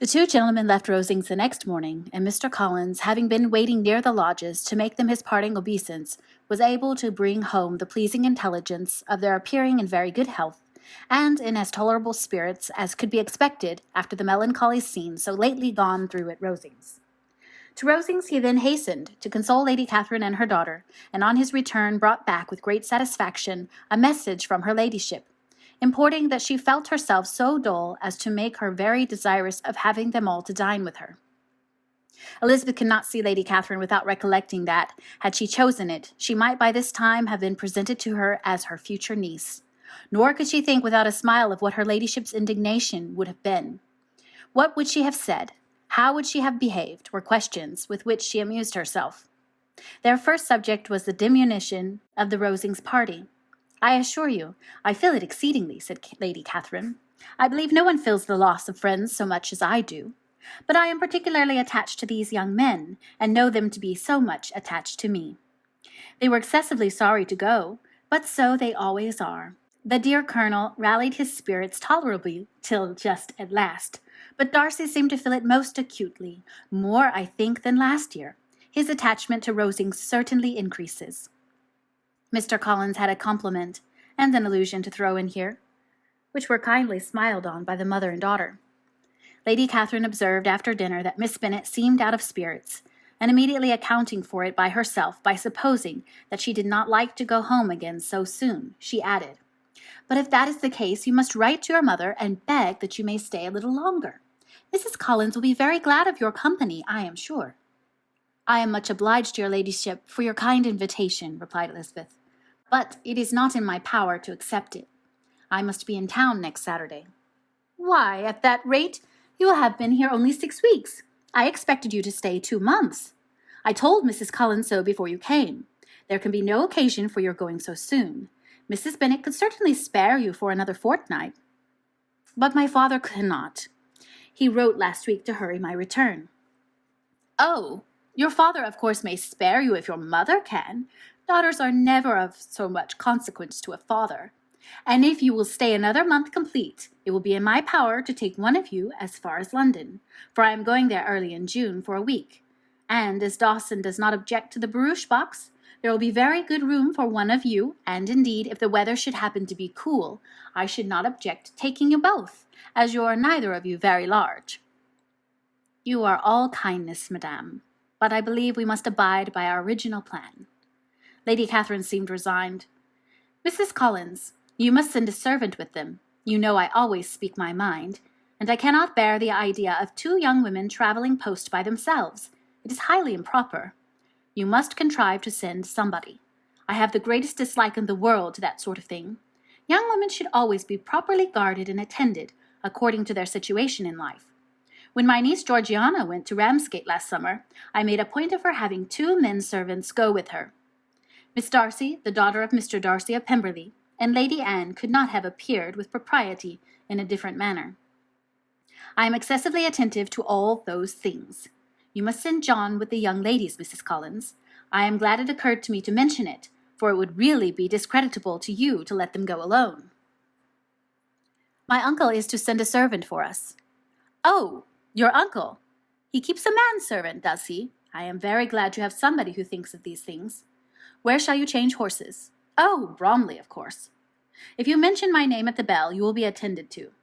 The two gentlemen left Rosings the next morning, and Mr. Collins, having been waiting near the lodges to make them his parting obeisance, was able to bring home the pleasing intelligence of their appearing in very good health, and in as tolerable spirits as could be expected after the melancholy scene so lately gone through at Rosings. To Rosings he then hastened to console Lady Catherine and her daughter, and on his return brought back with great satisfaction a message from her ladyship, importing that she felt herself so dull as to make her very desirous of having them all to dine with her. Elizabeth could not see Lady Catherine without recollecting that, had she chosen it, she might by this time have been presented to her as her future niece. Nor could she think without a smile of what her ladyship's indignation would have been. What would she have said? How would she have behaved? Were questions with which she amused herself. Their first subject was the diminution of the Rosings party. "I assure you, I feel it exceedingly," said Lady Catherine. "I believe no one feels the loss of friends so much as I do. But I am particularly attached to these young men, and know them to be so much attached to me." They were excessively sorry to go, but so they always are. The dear Colonel rallied his spirits tolerably till just at last, but Darcy seemed to feel it most acutely, more, I think, than last year. His attachment to Rosings certainly increases. Mr. Collins had a compliment and an allusion to throw in here, which were kindly smiled on by the mother and daughter. Lady Catherine observed after dinner that Miss Bennet seemed out of spirits, and immediately accounting for it by herself by supposing that she did not like to go home again so soon, she added, "But if that is the case, you must write to your mother and beg that you may stay a little longer. Mrs. Collins will be very glad of your company, I am sure." "I am much obliged to your ladyship for your kind invitation," replied Elizabeth, "but it is not in my power to accept it. I must be in town next Saturday." "Why, at that rate, you will have been here only 6 weeks. I expected you to stay 2 months. I told Mrs. Collins so before you came. There can be no occasion for your going so soon. Mrs. Bennet could certainly spare you for another fortnight." "But my father cannot. He wrote last week to hurry my return." "Oh, your father of course may spare you if your mother can. Daughters are never of so much consequence to a father. And if you will stay another month complete, it will be in my power to take one of you as far as London, for I am going there early in June for a week. And as Dawson does not object to the barouche box, there will be very good room for one of you, and indeed, if the weather should happen to be cool, I should not object to taking you both, as you are neither of you very large." "You are all kindness, madame, but I believe we must abide by our original plan." Lady Catherine seemed resigned. "Mrs. Collins, you must send a servant with them. You know I always speak my mind, and I cannot bear the idea of 2 young women travelling post by themselves. It is highly improper. You must contrive to send somebody. I have the greatest dislike in the world to that sort of thing. Young women should always be properly guarded and attended, according to their situation in life. When my niece Georgiana went to Ramsgate last summer, I made a point of her having 2 men servants go with her. Miss Darcy, the daughter of Mr. Darcy of Pemberley, and Lady Anne could not have appeared with propriety in a different manner. I am excessively attentive to all those things. You must send John with the young ladies, Mrs. Collins. I am glad it occurred to me to mention it, for it would really be discreditable to you to let them go alone." "My uncle is to send a servant for us." "Oh, your uncle! He keeps a manservant, does he? I am very glad to have somebody who thinks of these things. Where shall you change horses?" "Oh, Bromley, of course." "If you mention my name at the bell, you will be attended to."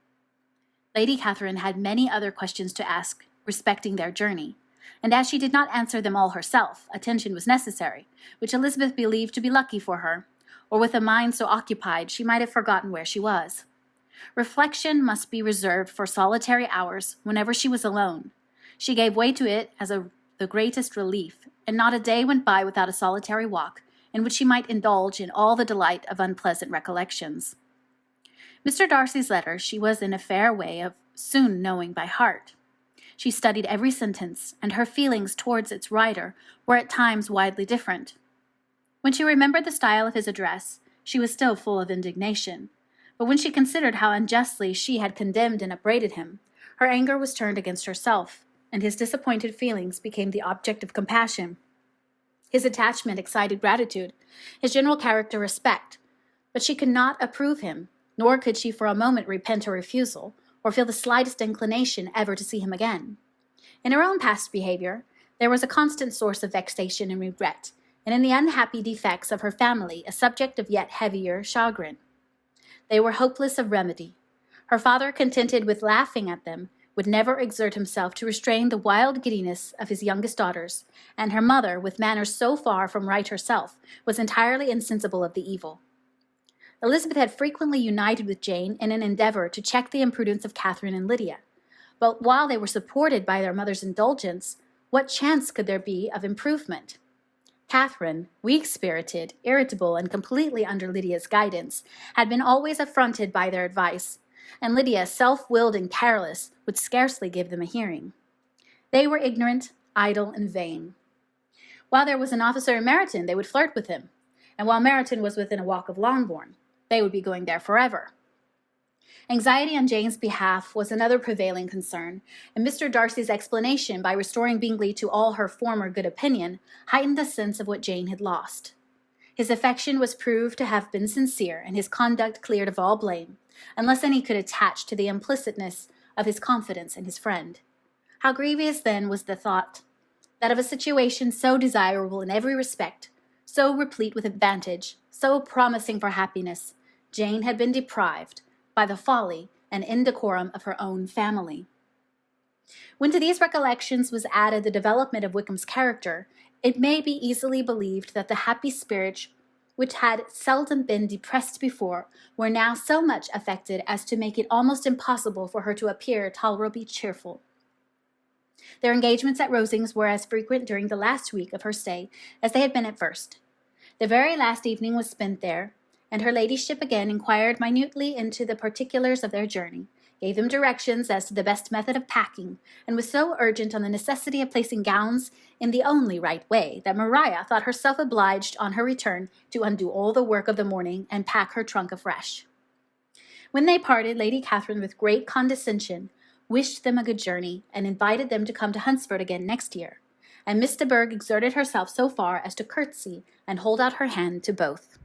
Lady Catherine had many other questions to ask respecting their journey, and as she did not answer them all herself, attention was necessary, which Elizabeth believed to be lucky for her, or with a mind so occupied she might have forgotten where she was. Reflection must be reserved for solitary hours whenever she was alone. She gave way to it as the greatest relief, and not a day went by without a solitary walk, in which she might indulge in all the delight of unpleasant recollections. Mr. Darcy's letter she was in a fair way of soon knowing by heart. She studied every sentence, and her feelings towards its writer were at times widely different. When she remembered the style of his address, she was still full of indignation, but when she considered how unjustly she had condemned and upbraided him, her anger was turned against herself, and his disappointed feelings became the object of compassion. His attachment excited gratitude, his general character respect, but she could not approve him, nor could she for a moment repent her refusal, or feel the slightest inclination ever to see him again. In her own past behavior, there was a constant source of vexation and regret, and in the unhappy defects of her family, a subject of yet heavier chagrin. They were hopeless of remedy. Her father, contented with laughing at them, would never exert himself to restrain the wild giddiness of his youngest daughters, and her mother, with manners so far from right herself, was entirely insensible of the evil. Elizabeth had frequently united with Jane in an endeavor to check the imprudence of Catherine and Lydia, but while they were supported by their mother's indulgence, what chance could there be of improvement? Catherine, weak-spirited, irritable, and completely under Lydia's guidance, had been always affronted by their advice, and Lydia, self-willed and careless, would scarcely give them a hearing. They were ignorant, idle, and vain. While there was an officer in Meryton, they would flirt with him, and while Meryton was within a walk of Longbourn, they would be going there forever. Anxiety on Jane's behalf was another prevailing concern, and Mr. Darcy's explanation, by restoring Bingley to all her former good opinion, heightened the sense of what Jane had lost. His affection was proved to have been sincere, and his conduct cleared of all blame, unless any could attach to the implicitness of his confidence in his friend. How grievous then was the thought that of a situation so desirable in every respect, so replete with advantage, so promising for happiness, Jane had been deprived by the folly and indecorum of her own family. When to these recollections was added the development of Wickham's character, it may be easily believed that the happy spirits which had seldom been depressed before were now so much affected as to make it almost impossible for her to appear tolerably cheerful. Their engagements at Rosings were as frequent during the last week of her stay as they had been at first. The very last evening was spent there, and her ladyship again inquired minutely into the particulars of their journey, gave them directions as to the best method of packing, and was so urgent on the necessity of placing gowns in the only right way that Maria thought herself obliged on her return to undo all the work of the morning and pack her trunk afresh. When they parted, Lady Catherine, with great condescension, wished them a good journey, and invited them to come to Hunsford again next year, and Miss de Bourgh exerted herself so far as to curtsy and hold out her hand to both.